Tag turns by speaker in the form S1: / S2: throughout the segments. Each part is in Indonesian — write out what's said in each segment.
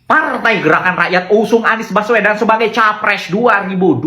S1: Partai Gerakan Rakyat usung Anies Baswedan sebagai Capres 2029.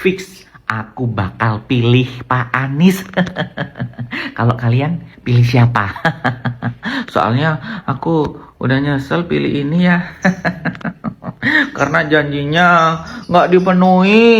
S1: Fix, aku bakal pilih Pak Anies. Kalau kalian pilih siapa? Soalnya aku udah nyesel pilih ini ya. Karena janjinya nggak dipenuhi.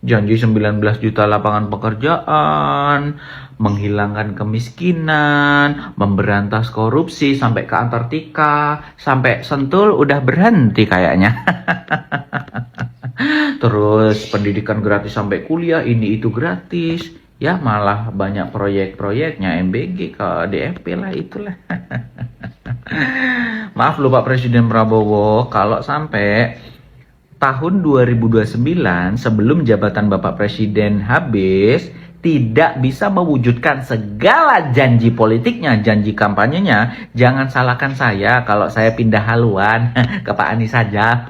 S1: Janji 19 juta lapangan pekerjaan, menghilangkan kemiskinan, memberantas korupsi sampai ke Antartika, sampai Sentul udah berhenti kayaknya. Terus pendidikan gratis sampai kuliah, ini itu gratis. Ya malah banyak proyek-proyeknya MBG ke DFP lah itulah. Maaf loh Pak Presiden Prabowo, kalau sampai tahun 2029 sebelum jabatan Bapak Presiden habis tidak bisa mewujudkan segala janji politiknya, janji kampanyenya, jangan salahkan saya kalau saya pindah haluan ke Pak Anies saja.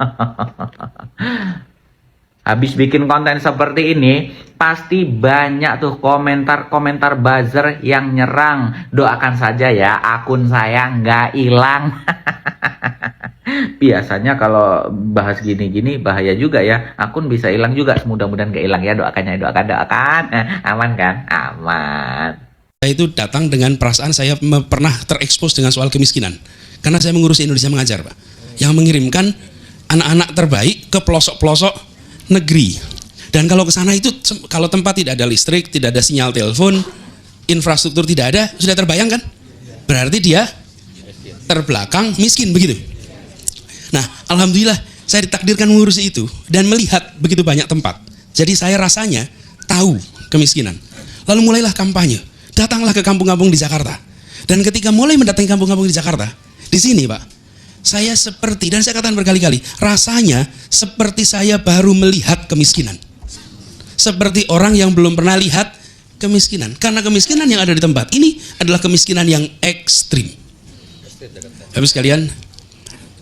S1: Habis bikin konten seperti ini, pasti banyak tuh komentar-komentar buzzer yang nyerang. Doakan saja ya, akun saya nggak hilang. Biasanya kalau bahas gini-gini bahaya juga ya, akun bisa hilang juga. Mudah-mudahan nggak hilang ya, doakan. Aman kan? Aman.
S2: Saya itu datang dengan perasaan saya pernah terekspos dengan soal kemiskinan. Karena saya mengurusi Indonesia Mengajar, Pak. Yang mengirimkan anak-anak terbaik ke pelosok-pelosok negeri. Dan kalau ke sana itu, kalau tempat tidak ada listrik, tidak ada sinyal telepon, infrastruktur tidak ada, sudah terbayang kan? Berarti dia terbelakang, miskin, begitu. Nah, alhamdulillah saya ditakdirkan mengurusi itu dan melihat begitu banyak tempat. Jadi saya rasanya tahu kemiskinan. Lalu mulailah kampanye. Datanglah ke kampung-kampung di Jakarta. Dan ketika mulai mendatangi kampung-kampung di Jakarta, di sini Pak, saya seperti, dan saya katakan berkali-kali, rasanya seperti saya baru melihat kemiskinan. Seperti orang yang belum pernah lihat kemiskinan. Karena kemiskinan yang ada di tempat ini adalah kemiskinan yang ekstrim. Habis sekalian,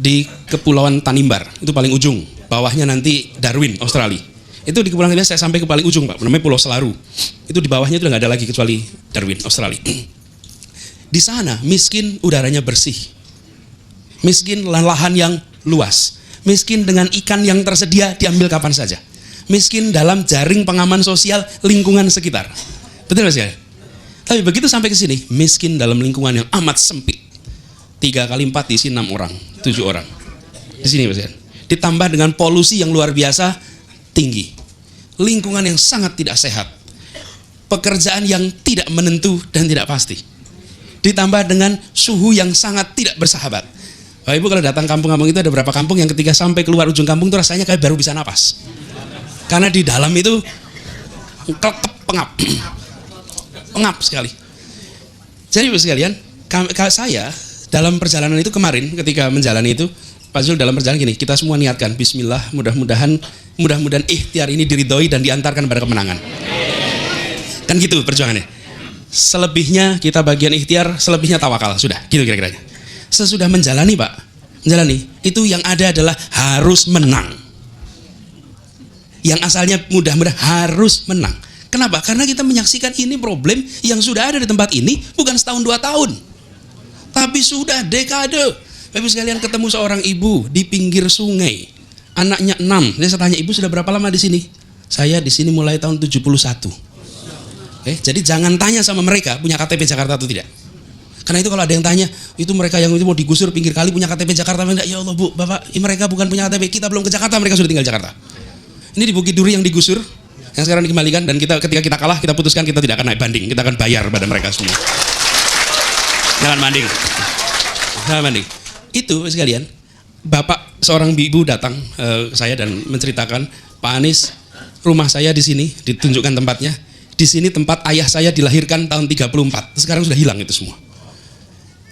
S2: di Kepulauan Tanimbar, itu paling ujung, bawahnya nanti Darwin, Australia. Itu di Kepulauan Tanimbar saya sampai ke paling ujung Pak, namanya Pulau Selaru. Itu di bawahnya itu nggak ada lagi kecuali Darwin, Australia. Di sana miskin udaranya bersih, miskin lahan yang luas, miskin dengan ikan yang tersedia diambil kapan saja, miskin dalam jaring pengaman sosial lingkungan sekitar. Betul nggak sih? Tapi begitu sampai ke sini, miskin dalam lingkungan yang amat sempit. 3 kali 4 diisi 6 orang, 7 orang. Di sini Mas. Ditambah dengan polusi yang luar biasa tinggi. Lingkungan yang sangat tidak sehat. Pekerjaan yang tidak menentu dan tidak pasti. Ditambah dengan suhu yang sangat tidak bersahabat. Bapak Ibu kalau datang kampung-kampung itu ada beberapa kampung yang ketika sampai keluar ujung kampung itu rasanya kayak baru bisa napas. Karena di dalam itu pengap. Pengap sekali. Jadi Ibu sekalian, saya dalam perjalanan itu kemarin ketika menjalani itu, Pak Zul dalam perjalanan gini, kita semua niatkan bismillah, mudah-mudahan ikhtiar ini diridhoi dan diantarkan pada kemenangan. Kan gitu perjuangannya. Selebihnya kita bagian ikhtiar, selebihnya tawakal, sudah gitu kira-kira. Sesudah menjalani Pak, itu yang ada adalah harus menang. Yang asalnya mudah-mudahan harus menang. Kenapa? Karena kita menyaksikan ini problem yang sudah ada di tempat ini bukan setahun 2 tahun. Tapi sudah dekade. Bapak sekalian ketemu seorang ibu di pinggir sungai. Anaknya 6. Saya tanya, ibu sudah berapa lama di sini? Saya di sini mulai tahun 71. Jadi jangan tanya sama mereka punya KTP Jakarta atau tidak. Karena itu kalau ada yang tanya, itu mereka yang itu mau digusur pinggir kali punya KTP Jakarta enggak? Ya Allah Bu, Bapak, mereka bukan punya KTP. Kita belum ke Jakarta, mereka sudah tinggal di Jakarta. Ini di Bukit Duri yang digusur, yang sekarang dikembalikan, dan ketika kita kalah, kita putuskan kita tidak akan naik banding, kita akan bayar pada mereka semua. Jangan banding. Itu sekalian, bapak seorang ibu datang saya dan menceritakan, Pak Anies, rumah saya di sini, ditunjukkan tempatnya. Di sini tempat ayah saya dilahirkan tahun 34. Sekarang sudah hilang itu semua.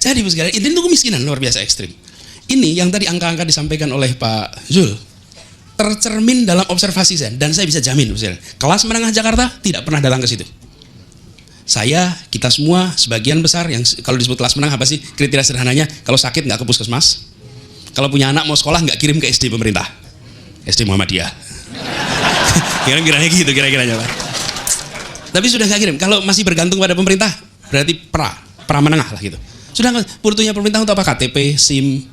S2: Jadi Ibu sekalian, itu kemiskinan luar biasa ekstrim. Ini yang tadi angka-angka disampaikan oleh Pak Zul tercermin dalam observasi saya, dan saya bisa jamin, kelas menengah Jakarta tidak pernah datang ke situ. Saya, kita semua, sebagian besar yang kalau disebut kelas menengah apa sih kriteria sederhananya? Kalau sakit nggak ke puskesmas, kalau punya anak mau sekolah nggak kirim ke SD pemerintah, SD Muhammadiyah. Kira-kiranya gitu kira-kiranya Pak. Tapi sudah nggak kirim. Kalau masih bergantung pada pemerintah, berarti pra menengah lah gitu. Sudah butuhnya pemerintah untuk apa? KTP, SIM,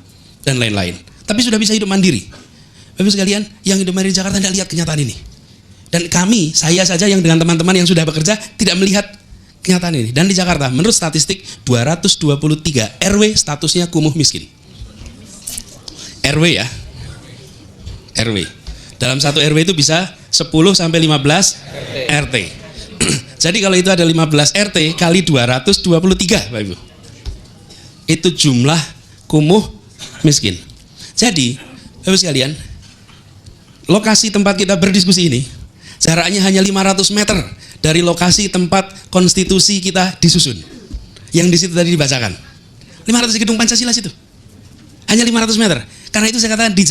S2: dan lain-lain. Tapi sudah bisa hidup mandiri. Bapak sekalian, yang hidup mandiri di Jakarta tidak lihat kenyataan ini. Dan kami, saya saja yang dengan teman-teman yang sudah bekerja tidak melihat kenyataan ini. Dan di Jakarta, menurut statistik 223 RW statusnya kumuh miskin. RW ya. RW. Dalam satu RW itu bisa 10 sampai 15 RT. Jadi kalau itu ada 15 RT kali 223, Bapak Ibu. Itu jumlah kumuh miskin. Jadi, Bapak sekalian, lokasi tempat kita berdiskusi ini jaraknya hanya 500 meter dari lokasi tempat konstitusi kita disusun. Yang di situ tadi dibacakan. 500 gedung Pancasila situ. Hanya 500 meter. Karena itu saya katakan di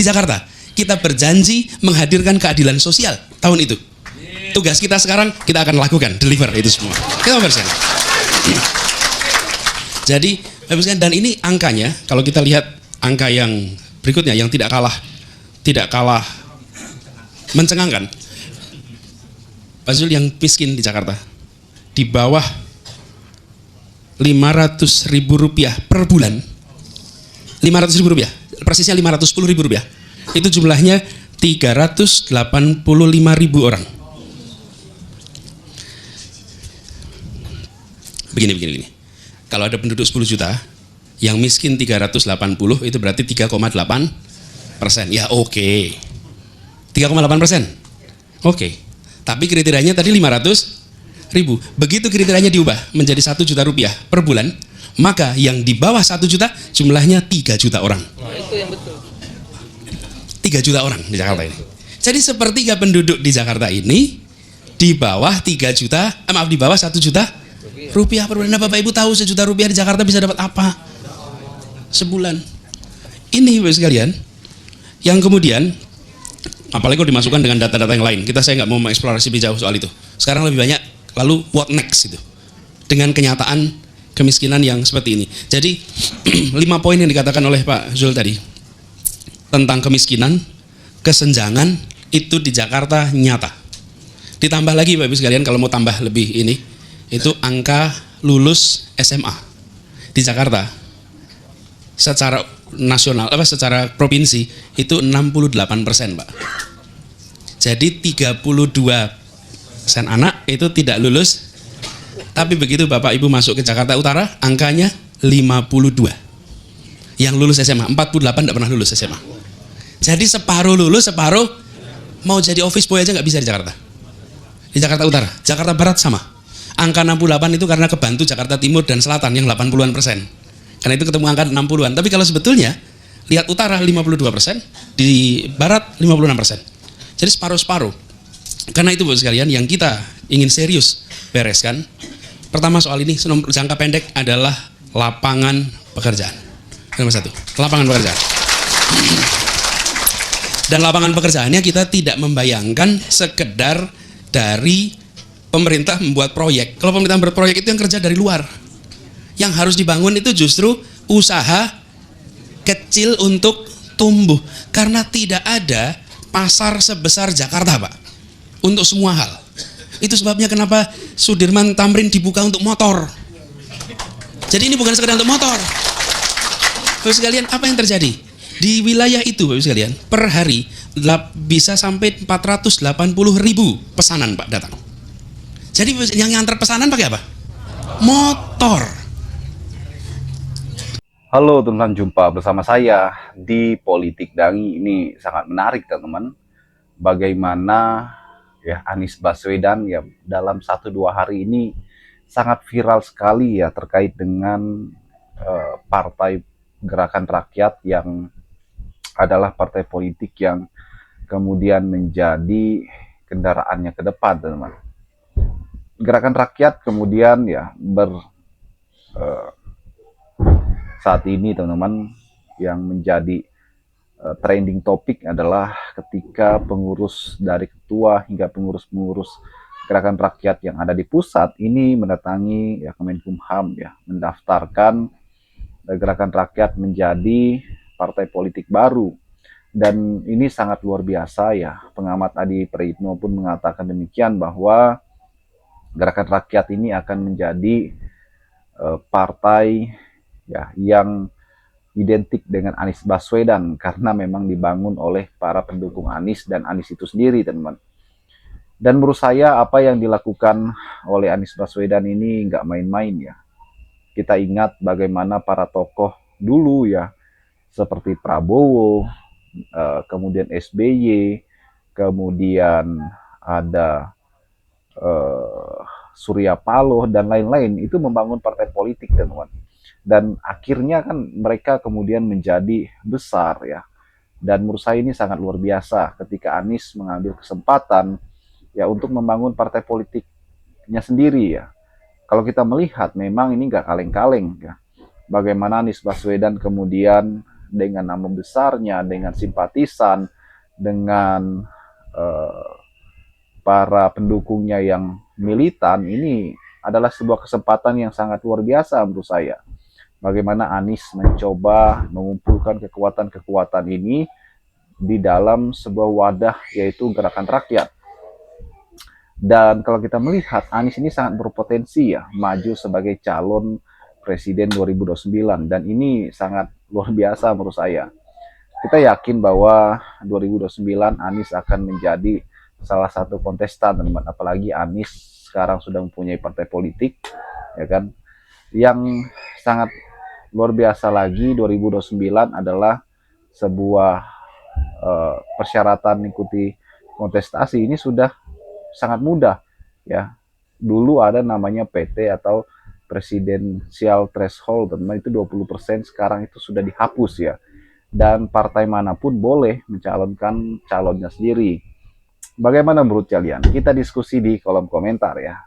S2: Jakarta kita berjanji menghadirkan keadilan sosial tahun itu. Tugas kita sekarang kita akan lakukan, deliver itu semua. Kita bersama. Jadi, dan ini angkanya, kalau kita lihat angka yang berikutnya yang tidak kalah mencengangkan. Pak Zul, yang miskin di Jakarta di bawah 500.000 rupiah per bulan, 500.000 rupiah, persisnya 510.000 rupiah. Itu jumlahnya 385.000 orang. Begini. Kalau ada penduduk 10 juta, yang miskin 380 itu berarti 3,8%. Ya oke. 3,8%. Oke. Tapi kriterianya tadi 500.000. Begitu kriterianya diubah menjadi 1 juta rupiah per bulan, maka yang di bawah 1 juta jumlahnya 3 juta orang.
S3: Nah, itu yang betul.
S2: 3 juta orang di Jakarta ini. Jadi sepertiga penduduk di Jakarta ini di bawah 3 juta, di bawah 1 juta rupiah per bulan. Nah, Bapak Ibu tahu 1 juta rupiah di Jakarta bisa dapat apa? Sebulan. Ini Bapak sekalian, yang kemudian apalagi kalau dimasukkan dengan data-data yang lain. Saya nggak mau mengeksplorasi lebih jauh soal itu. Sekarang lebih banyak, lalu what next itu. Dengan kenyataan kemiskinan yang seperti ini. Jadi 5 poin yang dikatakan oleh Pak Zul tadi tentang kemiskinan, kesenjangan itu di Jakarta nyata. Ditambah lagi Bapak Ibu sekalian, kalau mau tambah lebih ini, itu angka lulus SMA di Jakarta secara nasional, secara provinsi itu 68%, Pak. Jadi 32% anak itu tidak lulus. Tapi begitu Bapak Ibu masuk ke Jakarta Utara, angkanya 52. Yang lulus SMA, 48 tidak pernah lulus SMA. Jadi separuh lulus, separuh mau jadi office boy aja nggak bisa di Jakarta. Di Jakarta Utara, Jakarta Barat sama. Angka 68 itu karena kebantu Jakarta Timur dan Selatan yang 80-an persen. Karena itu ketemu angka 60-an. Tapi kalau sebetulnya lihat utara 52%, di barat 56%. Jadi separuh-separuh. Karena itu Bapak sekalian yang kita ingin serius bereskan. Pertama soal ini jangka pendek adalah lapangan pekerjaan. Nomor 1, lapangan pekerjaan. Dan lapangan pekerjaannya kita tidak membayangkan sekedar dari pemerintah membuat proyek. Kalau pemerintah berproyek itu yang kerja dari luar. Yang harus dibangun itu justru usaha kecil untuk tumbuh. Karena tidak ada pasar sebesar Jakarta, Pak. Untuk semua hal. Itu sebabnya kenapa Sudirman Tamrin dibuka untuk motor. Jadi ini bukan sekedar untuk motor. Bapak sekalian, apa yang terjadi? Di wilayah itu, Bapak sekalian, per hari bisa sampai 480.000 pesanan, Pak, datang. Jadi yang ngantar pesanan pakai apa? Motor.
S4: Halo teman-teman, jumpa bersama saya di Politik Dangi. Ini sangat menarik teman-teman. Bagaimana ya Anies Baswedan ya dalam 1-2 hari ini sangat viral sekali ya terkait dengan Partai Gerakan Rakyat yang adalah partai politik yang kemudian menjadi kendaraannya ke depan teman-teman. Gerakan Rakyat kemudian ya saat ini teman-teman yang menjadi trending topik adalah ketika pengurus dari ketua hingga pengurus-pengurus Gerakan Rakyat yang ada di pusat ini mendatangi ya Kemenkumham ya mendaftarkan Gerakan Rakyat menjadi partai politik baru. Dan ini sangat luar biasa ya. Pengamat Adi Praitno pun mengatakan demikian bahwa Gerakan Rakyat ini akan menjadi partai ya yang identik dengan Anies Baswedan karena memang dibangun oleh para pendukung Anies dan Anies itu sendiri, teman-teman. Dan menurut saya apa yang dilakukan oleh Anies Baswedan ini nggak main-main ya. Kita ingat bagaimana para tokoh dulu ya, seperti Prabowo, kemudian SBY, kemudian ada eh, Surya Paloh dan lain-lain itu membangun partai politik, teman-teman. Dan akhirnya kan mereka kemudian menjadi besar ya. Dan menurut saya ini sangat luar biasa ketika Anies mengambil kesempatan ya untuk membangun partai politiknya sendiri ya. Kalau kita melihat memang ini nggak kaleng-kaleng ya. Bagaimana Anies Baswedan kemudian dengan nama besarnya, dengan simpatisan, dengan eh, para pendukungnya yang militan, ini adalah sebuah kesempatan yang sangat luar biasa menurut saya. Bagaimana Anies mencoba mengumpulkan kekuatan-kekuatan ini di dalam sebuah wadah yaitu Gerakan Rakyat. Dan kalau kita melihat Anies ini sangat berpotensi ya maju sebagai calon presiden 2029 dan ini sangat luar biasa menurut saya. Kita yakin bahwa 2029 Anies akan menjadi salah satu kontestan, teman-teman. Apalagi Anies sekarang sudah mempunyai partai politik, ya kan? Yang sangat luar biasa lagi 2029 adalah sebuah persyaratan mengikuti kontestasi ini sudah sangat mudah ya. Dulu ada namanya PT atau presidensial threshold, teman, itu 20%, sekarang itu sudah dihapus ya. Dan partai manapun boleh mencalonkan calonnya sendiri. Bagaimana menurut kalian? Kita diskusi di kolom komentar ya.